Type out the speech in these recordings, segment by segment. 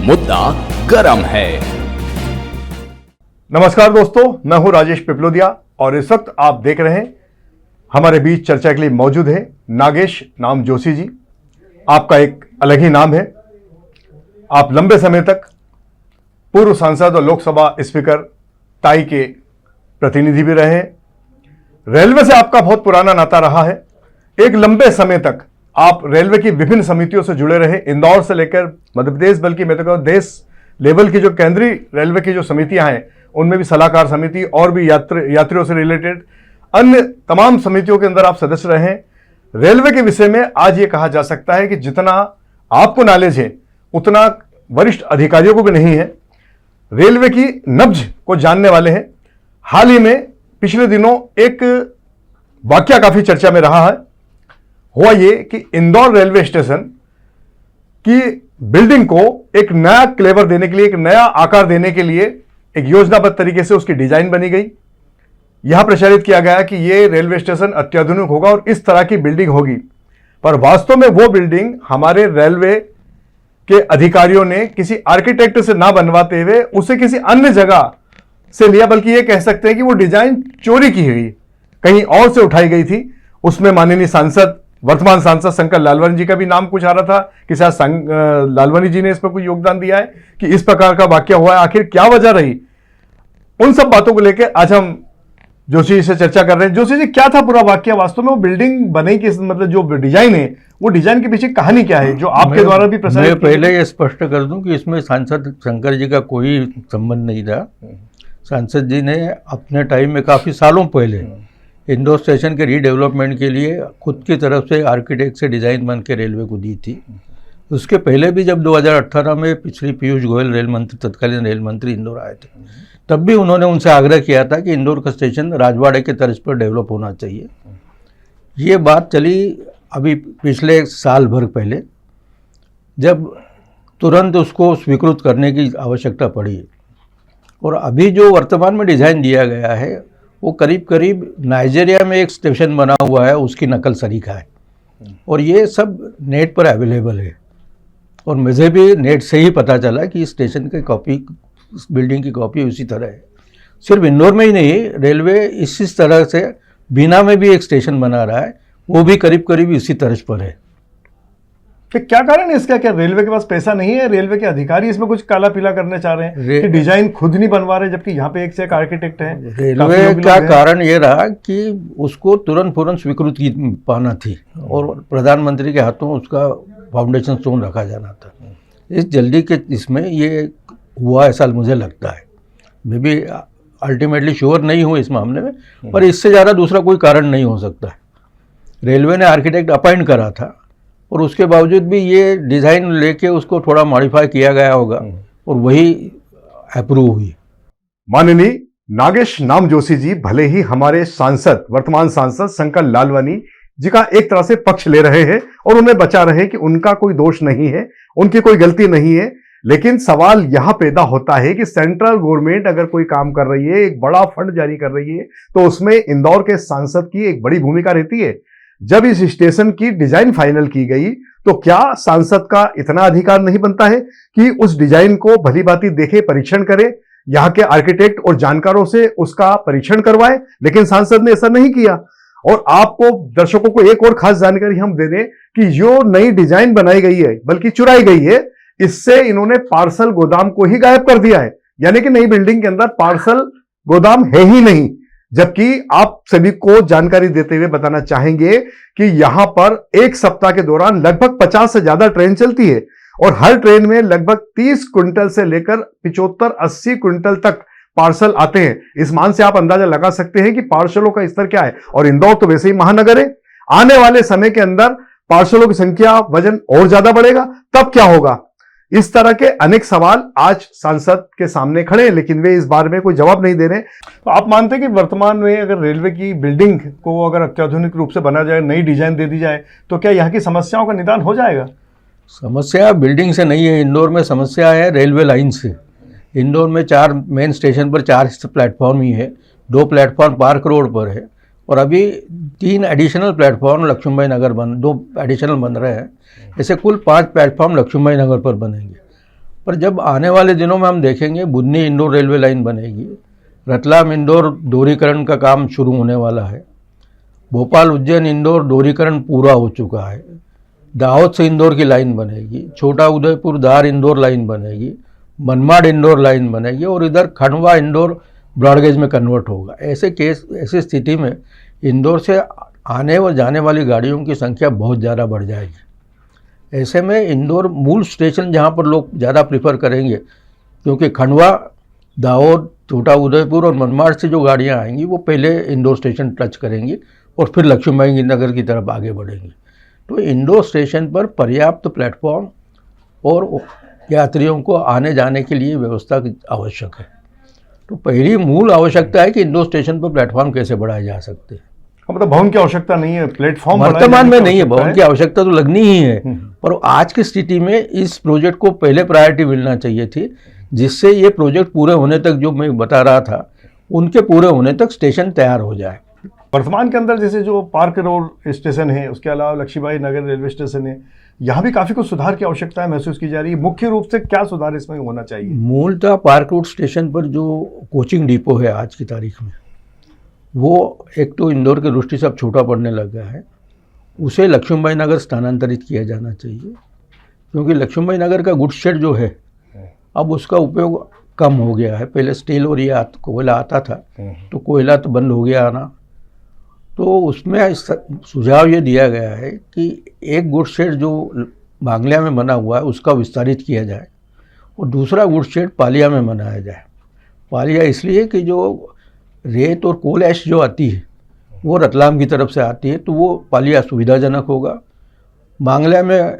मुद्दा गरम है। नमस्कार दोस्तों, मैं हूं राजेश पिपलोदिया और इस वक्त आप देख रहे हैं हमारे बीच चर्चा के लिए मौजूद है नागेश नाम जोशी जी। आपका एक अलग ही नाम है। आप लंबे समय तक पूर्व सांसद और लोकसभा स्पीकर टाई के प्रतिनिधि भी रहे हैं। रेलवे से आपका बहुत पुराना नाता रहा है। एक लंबे समय तक आप रेलवे की विभिन्न समितियों से जुड़े रहे, इंदौर से लेकर मध्य प्रदेश, बल्कि मैं तो कहूं देश लेवल की जो केंद्रीय रेलवे की जो समितियां हैं उनमें भी सलाहकार समिति और भी यात्रियों से रिलेटेड अन्य तमाम समितियों के अंदर आप सदस्य रहे हैं। रेलवे के विषय में आज ये कहा जा सकता है कि जितना आपको नॉलेज है उतना वरिष्ठ अधिकारियों को भी नहीं है। रेलवे की नब्ज को जानने वाले हैं। हाल ही में पिछले दिनों एक वाकया काफी चर्चा में रहा है। हुआ ये कि इंदौर रेलवे स्टेशन की बिल्डिंग को एक नया क्लेवर देने के लिए, एक नया आकार देने के लिए एक योजनाबद्ध तरीके से उसकी डिजाइन बनी गई। यह प्रचारित किया गया कि यह रेलवे स्टेशन अत्याधुनिक होगा और इस तरह की बिल्डिंग होगी, पर वास्तव में वो बिल्डिंग हमारे रेलवे के अधिकारियों ने किसी आर्किटेक्ट से ना बनवाते हुए उसे किसी अन्य जगह से लिया, बल्कि यह कह सकते हैं कि वो डिजाइन चोरी की गई, कहीं और से उठाई गई थी। उसमें माननीय सांसद, वर्तमान सांसद शंकर लालवानी जी का भी नाम कुछ आ रहा था कि शायद लालवानी जी ने इस पर कोई योगदान दिया है कि इस प्रकार का वाकया हुआ है। आखिर क्या वजह रही, उन सब बातों को लेकर आज हम जोशी जी से चर्चा कर रहे हैं। जोशी जी, क्या था पूरा वाकया? वास्तव में वो बिल्डिंग बने की, मतलब जो डिजाइन है वो डिजाइन के पीछे कहानी क्या है जो आपके द्वारा भी प्रसारित? मैं पहले ये स्पष्ट कर दूं कि इसमें सांसद शंकर जी का कोई संबंध नहीं था। सांसद जी ने अपने टाइम में काफ़ी सालों पहले इंदौर स्टेशन के रीडेवलपमेंट के लिए खुद की तरफ से आर्किटेक्ट से डिज़ाइन बन के रेलवे को दी थी। उसके पहले भी जब 2018 में पिछली पीयूष गोयल रेल मंत्री, तत्कालीन रेल मंत्री इंदौर आए थे, तब भी उन्होंने उनसे आग्रह किया था कि इंदौर का स्टेशन राजवाड़े के तर्ज पर डेवलप होना चाहिए। ये बात चली अभी पिछले साल भर पहले, जब तुरंत उसको स्वीकृत करने की आवश्यकता पड़ी। और अभी जो वर्तमान में डिज़ाइन दिया गया है वो करीब करीब नाइजीरिया में एक स्टेशन बना हुआ है, उसकी नकल सरीखा है। और ये सब नेट पर अवेलेबल है और मुझे भी नेट से ही पता चला कि इस स्टेशन की कॉपी, इस बिल्डिंग की कॉपी उसी तरह है। सिर्फ इंदौर में ही नहीं, रेलवे इसी तरह से बीना में भी एक स्टेशन बना रहा है, वो भी करीब करीब इसी तर्ज पर है। कि क्या कारण है इसका? क्या रेलवे के पास पैसा नहीं है? रेलवे के अधिकारी इसमें कुछ काला पीला करना चाह रहे हैं कि डिजाइन खुद नहीं बनवा रहे, जबकि यहाँ पे एक से एक आर्किटेक्ट है? रेलवे का कारण ये रहा कि उसको तुरंत स्वीकृति पाना थी और प्रधानमंत्री के हाथों उसका फाउंडेशन स्टोन रखा जाना था। इस जल्दी के इसमें ये हुआ, ऐसा मुझे लगता है। मैं भी अल्टीमेटली श्योर नहीं हूँ इस मामले में, पर इससे ज़्यादा दूसरा कोई कारण नहीं हो सकता है। रेलवे ने आर्किटेक्ट अपॉइंट करा था और उसके बावजूद भी ये डिज़ाइन लेके उसको थोड़ा मॉडिफाई किया गया होगा और वही अप्रूव हुई। माननीय नागेश नाम जोशी जी भले ही हमारे सांसद, वर्तमान सांसद शंकर लालवानी जी का एक तरह से पक्ष ले रहे हैं और उन्हें बचा रहे कि उनका कोई दोष नहीं है, उनकी कोई गलती नहीं है, लेकिन सवाल यहां पैदा होता है कि सेंट्रल गवर्नमेंट अगर कोई काम कर रही है, एक बड़ा फंड जारी कर रही है, तो उसमें इंदौर के सांसद की एक बड़ी भूमिका रहती है। जब इस स्टेशन की डिजाइन फाइनल की गई तो क्या सांसद का इतना अधिकार नहीं बनता है कि उस डिजाइन को भली भांति देखे, परीक्षण करे, यहां के आर्किटेक्ट और जानकारों से उसका परीक्षण करवाए? लेकिन सांसद ने ऐसा नहीं किया। और आपको, दर्शकों को एक और खास जानकारी हम दे दें कि जो नई डिजाइन बनाई गई है, बल्कि चुराई गई है, इससे इन्होंने पार्सल गोदाम को ही गायब कर दिया है। यानी कि नई बिल्डिंग के अंदर पार्सल गोदाम है ही नहीं। जबकि आप सभी को जानकारी देते हुए बताना चाहेंगे कि यहां पर एक सप्ताह के दौरान लगभग 50 से ज्यादा ट्रेन चलती है और हर ट्रेन में लगभग 30 क्विंटल से लेकर 75-80 क्विंटल तक पार्सल आते हैं। इस मान से आप अंदाजा लगा सकते हैं कि पार्सलों का स्तर क्या है। और इंदौर तो वैसे ही महानगर है। आने वाले समय के अंदर पार्सलों की संख्या, वजन और ज्यादा बढ़ेगा, तब क्या होगा? इस तरह के अनेक सवाल आज सांसद के सामने खड़े हैं, लेकिन वे इस बारे में कोई जवाब नहीं दे रहे। तो आप मानते हैं कि वर्तमान में अगर रेलवे की बिल्डिंग को अगर अत्याधुनिक रूप से बना जाए, नई डिजाइन दे दी जाए, तो क्या यहाँ की समस्याओं का निदान हो जाएगा? समस्या बिल्डिंग से नहीं है, इंदौर में समस्या है रेलवे लाइन से। इंदौर में 4 मेन स्टेशन पर 4 प्लेटफॉर्म ही है, 2 प्लेटफॉर्म पार्क रोड पर है और अभी 3 एडिशनल प्लेटफॉर्म लक्ष्मीबाई नगर 2 एडिशनल बन रहे हैं। ऐसे कुल 5 प्लेटफॉर्म लक्ष्मीबाई नगर पर बनेंगे। पर जब आने वाले दिनों में हम देखेंगे बुधनी इंदौर रेलवे लाइन बनेगी, रतलाम इंदौर दोहरीकरण का काम शुरू होने वाला है, भोपाल उज्जैन इंदौर दोहरीकरण पूरा हो चुका है, दाहोद से इंदौर की लाइन बनेगी, छोटा उदयपुर धार इंदौर लाइन बनेगी, मनमाड इंदौर लाइन बनेगी और इधर खंडवा इंदौर ब्रॉडगेज में कन्वर्ट होगा। ऐसी स्थिति में इंदौर से आने व जाने वाली गाड़ियों की संख्या बहुत ज़्यादा बढ़ जाएगी। ऐसे में इंदौर मूल स्टेशन जहाँ पर लोग ज़्यादा प्रेफर करेंगे, क्योंकि खंडवा, दाहोद, छोटा उदयपुर और मनमाड से जो गाड़ियाँ आएंगी वो पहले इंदौर स्टेशन टच करेंगी और फिर लक्ष्मीबाई नगर की तरफ आगे बढ़ेंगी। तो इंदौर स्टेशन पर पर्याप्त प्लेटफॉर्म और यात्रियों को आने जाने के लिए व्यवस्था आवश्यक है। तो पहली मूल आवश्यकता है कि इंदौर स्टेशन पर प्लेटफॉर्म कैसे बढ़ाए जा सकते हैं। मतलब भवन की आवश्यकता नहीं है, प्लेटफॉर्म वर्तमान में नहीं है, भवन की आवश्यकता तो लगनी ही है, पर आज की स्थिति में इस प्रोजेक्ट को पहले प्रायोरिटी मिलना चाहिए थी, जिससे ये प्रोजेक्ट पूरे होने तक, जो मैं बता रहा था, उनके पूरे होने तक स्टेशन तैयार हो जाए। वर्तमान के अंदर जैसे जो पार्क रोड स्टेशन है, उसके अलावा लक्ष्मीबाई नगर रेलवे स्टेशन है, यहाँ भी काफ़ी कुछ सुधार की आवश्यकता है महसूस की जा रही है। मुख्य रूप से क्या सुधार इसमें होना चाहिए? मूलतः पार्क रोड स्टेशन पर जो कोचिंग डिपो है आज की तारीख में, वो एक तो इंदौर की दृष्टि से अब छोटा पड़ने लगा है, उसे लक्ष्मीबाई नगर स्थानांतरित किया जाना चाहिए, क्योंकि लक्ष्मीबाई नगर का गुड्स शेड जो है अब उसका उपयोग कम हो गया है। पहले स्टील और ये कोयला आता था, तो कोयला तो बंद हो गया आना, तो उसमें सुझाव ये दिया गया है कि एक गुड्स शेड जो बांग्ला में बना हुआ है उसका विस्तारित किया जाए और दूसरा गुड्स शेड पालिया में बनाया जाए। पालिया इसलिए कि जो रेत और कोल ऐश जो आती है वो रतलाम की तरफ से आती है, तो वो पालिया सुविधाजनक होगा। बांग्ला में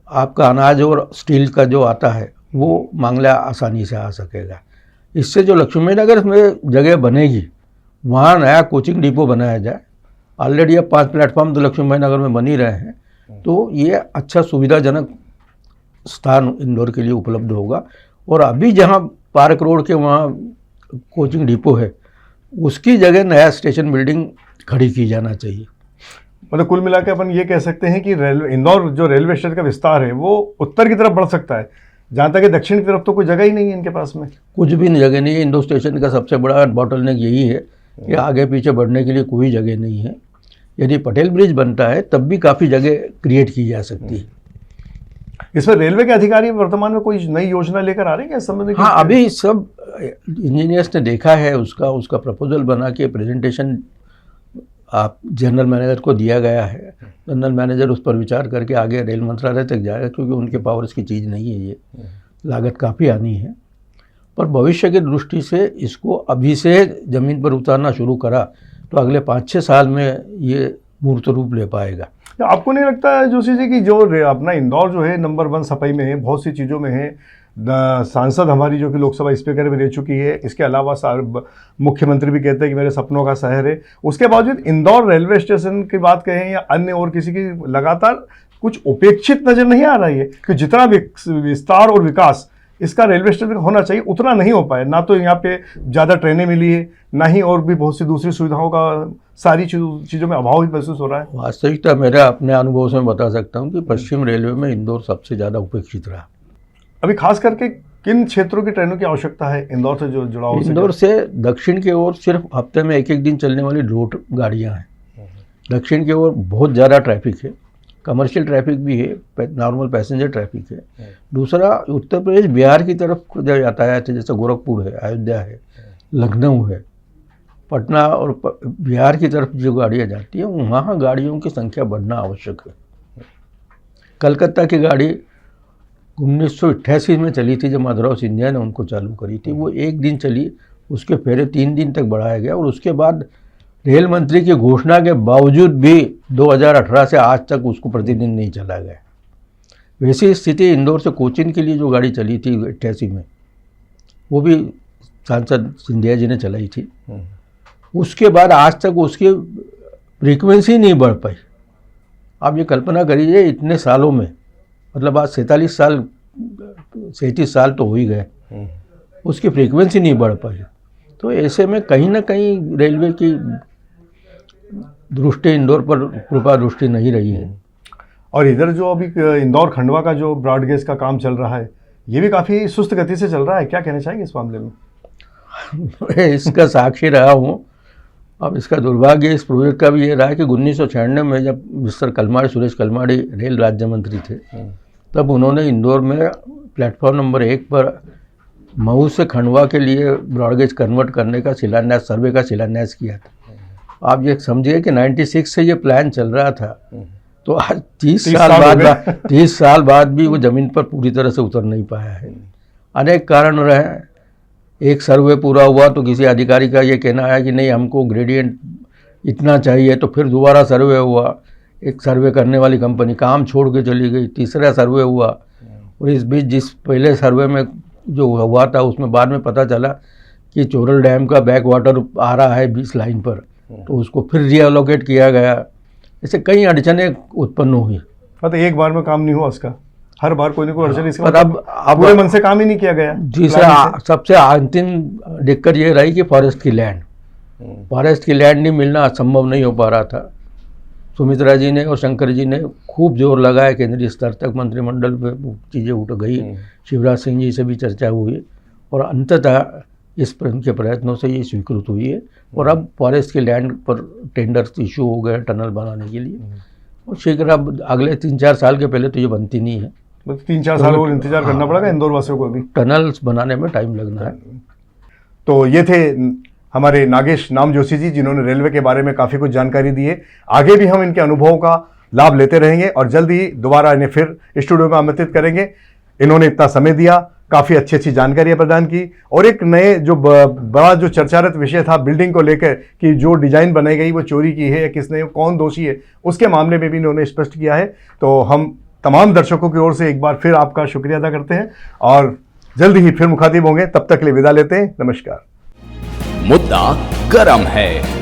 आपका अनाज और स्टील का जो आता है वो मांगला आसानी से आ सकेगा। इससे जो लक्ष्मी नगर में जगह बनेगी वहाँ नया कोचिंग डिपो बनाया जाए। ऑलरेडी अब 5 प्लेटफॉर्म तो लक्ष्मी नगर में बन ही रहे हैं, तो ये अच्छा सुविधाजनक स्थान इंदौर के लिए उपलब्ध होगा। और अभी जहाँ पार्क रोड के वहाँ कोचिंग डिपो है उसकी जगह नया स्टेशन बिल्डिंग खड़ी की जाना चाहिए। मतलब कुल मिलाकर अपन ये कह सकते हैं कि इंदौर जो रेलवे स्टेशन का विस्तार है वो उत्तर की तरफ बढ़ सकता है, जहाँ तक कि दक्षिण की तरफ तो कोई जगह ही नहीं है इनके पास में। कुछ भी जगह नहीं है। इंदौर स्टेशन का सबसे बड़ा बॉटलनेक यही है कि आगे पीछे बढ़ने के लिए कोई जगह नहीं है। यदि पटेल ब्रिज बनता है तब भी काफ़ी जगह क्रिएट की जा सकती है। इसमें रेलवे के अधिकारी वर्तमान में कोई नई योजना लेकर आ रहे हैं क्या इस संबंध में? हाँ, अभी सब इंजीनियर्स ने देखा है, उसका प्रपोजल बना के प्रेजेंटेशन आप जनरल मैनेजर को दिया गया है। जनरल मैनेजर उस पर विचार करके आगे रेल मंत्रालय तक जाएगा, क्योंकि उनके पावर्स की चीज़ नहीं है ये, लागत काफ़ी आनी है। पर भविष्य की दृष्टि से इसको अभी से ज़मीन पर उतारना शुरू करा तो अगले 5-6 साल में ये मूर्त रूप ले पाएगा। आपको नहीं लगता है जोशी जी कि जो अपना इंदौर जो है नंबर 1 सफाई में है, बहुत सी चीज़ों में है, सांसद हमारी जो कि लोकसभा स्पीकर भी रह चुकी है, इसके अलावा मुख्यमंत्री भी कहते हैं कि मेरे सपनों का शहर है, उसके बावजूद इंदौर रेलवे स्टेशन की बात कहें या अन्य और किसी की लगातार कुछ उपेक्षित नज़र नहीं आ रही है कि जितना विस्तार और विकास इसका रेलवे स्टेशन होना चाहिए उतना नहीं हो पाया। ना तो यहाँ पे ज़्यादा ट्रेनें मिली है, ना ही और भी बहुत सी दूसरी सुविधाओं का सारी चीज़ों में अभाव भी महसूस हो रहा है। वास्तविकता मेरा अपने अनुभव से मैं बता सकता हूँ कि पश्चिम रेलवे में इंदौर सबसे ज़्यादा उपेक्षित रहा। अभी खास करके किन क्षेत्रों की ट्रेनों की आवश्यकता है इंदौर से जो जुड़ा हो? इंदौर से दक्षिण की ओर सिर्फ हफ्ते में एक दिन चलने वाली रूट गाड़ियाँ हैं। दक्षिण की ओर बहुत ज़्यादा ट्रैफिक है, कमर्शियल ट्रैफिक भी है, नॉर्मल पैसेंजर ट्रैफिक है। दूसरा, उत्तर प्रदेश बिहार की तरफ जो यातायात है, जैसे गोरखपुर है, अयोध्या है, लखनऊ है, पटना और बिहार की तरफ जो गाड़ियाँ जाती हैं वहाँ गाड़ियों की संख्या बढ़ना आवश्यक है। कलकत्ता की गाड़ी 1988 में चली थी, जब माधवराव सिंधिया ने उनको चालू करी थी, वो एक दिन चली, उसके फेरे 3 दिन तक बढ़ाया गया और उसके बाद रेल मंत्री की घोषणा के बावजूद भी 2018 से आज तक उसको प्रतिदिन नहीं चला गया। वैसी स्थिति इंदौर से कोचीन के लिए जो गाड़ी चली थी 88 में, वो भी सांसद सिंधिया जी ने चलाई थी। उसके बाद आज तक उसकी फ्रीक्वेंसी नहीं बढ़ पाई। आप ये कल्पना करिए, इतने सालों में, मतलब आज 37 साल तो हो ही गए, उसकी फ्रीक्वेंसी नहीं बढ़ पाई। तो ऐसे में कहीं ना कहीं रेलवे की दृष्टि इंदौर पर कृपा दृष्टि नहीं रही है। और इधर जो अभी इंदौर खंडवा का जो ब्रॉडगेज का काम चल रहा है, ये भी काफ़ी सुस्त गति से चल रहा है, क्या कहना चाहेंगे इस मामले में? मैं इसका साक्षी रहा हूँ। अब इसका दुर्भाग्य इस प्रोजेक्ट का भी ये रहा है कि 1996 में जब मिस्टर कलमाड़ी, सुरेश कलमाड़ी रेल राज्य मंत्री थे, तब उन्होंने इंदौर में प्लेटफॉर्म नंबर 1 पर मऊ से खंडवा के लिए ब्रॉडगेज कन्वर्ट करने का शिलान्यास, सर्वे का शिलान्यास किया था। आप ये समझिए कि 96 से ये प्लान चल रहा था, तो आज 30 साल बाद भी वो ज़मीन पर पूरी तरह से उतर नहीं पाया है। अनेक कारण रहे। एक सर्वे पूरा हुआ तो किसी अधिकारी का ये कहना है कि नहीं हमको ग्रेडियंट इतना चाहिए, तो फिर दोबारा सर्वे हुआ, एक सर्वे करने वाली कंपनी काम छोड़ के चली गई, तीसरा सर्वे हुआ, और इस बीच जिस पहले सर्वे में जो हुआ था उसमें बाद में पता चला कि चोरल डैम का बैक वाटर आ रहा है 20 लाइन पर, तो उसको फिर रीअलोकेट किया गया। ऐसे कई अड़चनें उत्पन्न हुई। मतलब एक बार में काम नहीं हुआ उसका, हर बार कोई ना कोई अड़चन, इसका पर मतलब अब पूरे मन से काम ही नहीं किया गया। दूसरा सबसे अंतिम दिक्कत ये रही कि फॉरेस्ट की लैंड नहीं मिलना संभव नहीं हो पा रहा था। सुमित्रा जी ने और शंकर जी ने खूब जोर लगाया, केंद्रीय स्तर तक मंत्रिमंडल पे चीज़ें उठ गई, शिवराज सिंह जी से भी चर्चा हुई और अंततः इनके प्रयत्नों से ये स्वीकृत हुई है। और अब फॉरेस्ट की लैंड पर टेंडर्स इशू हो गए टनल बनाने के लिए, और शीघ्र अब अगले 3-4 साल के पहले तो ये बनती नहीं है। 3-4 साल और इंतजार करना पड़ेगा इंदौर वासियों को, भी टनल्स बनाने में टाइम लगना है। तो ये थे हमारे नागेश नाम जोशी जी, जिन्होंने रेलवे के बारे में काफ़ी कुछ जानकारी दी है। आगे भी हम इनके अनुभवों का लाभ लेते रहेंगे और जल्द ही दोबारा इन्हें फिर स्टूडियो में आमंत्रित करेंगे। इन्होंने इतना समय दिया, काफ़ी अच्छी अच्छी जानकारियां प्रदान की, और एक नए जो बड़ा जो चर्चारत विषय था बिल्डिंग को लेकर कि जो डिजाइन बनाई गई वो चोरी की है या किसने, कौन दोषी है, उसके मामले में भी इन्होंने स्पष्ट किया है। तो हम तमाम दर्शकों की ओर से एक बार फिर आपका शुक्रिया अदा करते हैं और जल्द ही फिर मुखातिब होंगे। तब तक के लिए विदा लेते हैं। नमस्कार। मुद्दा गरम है।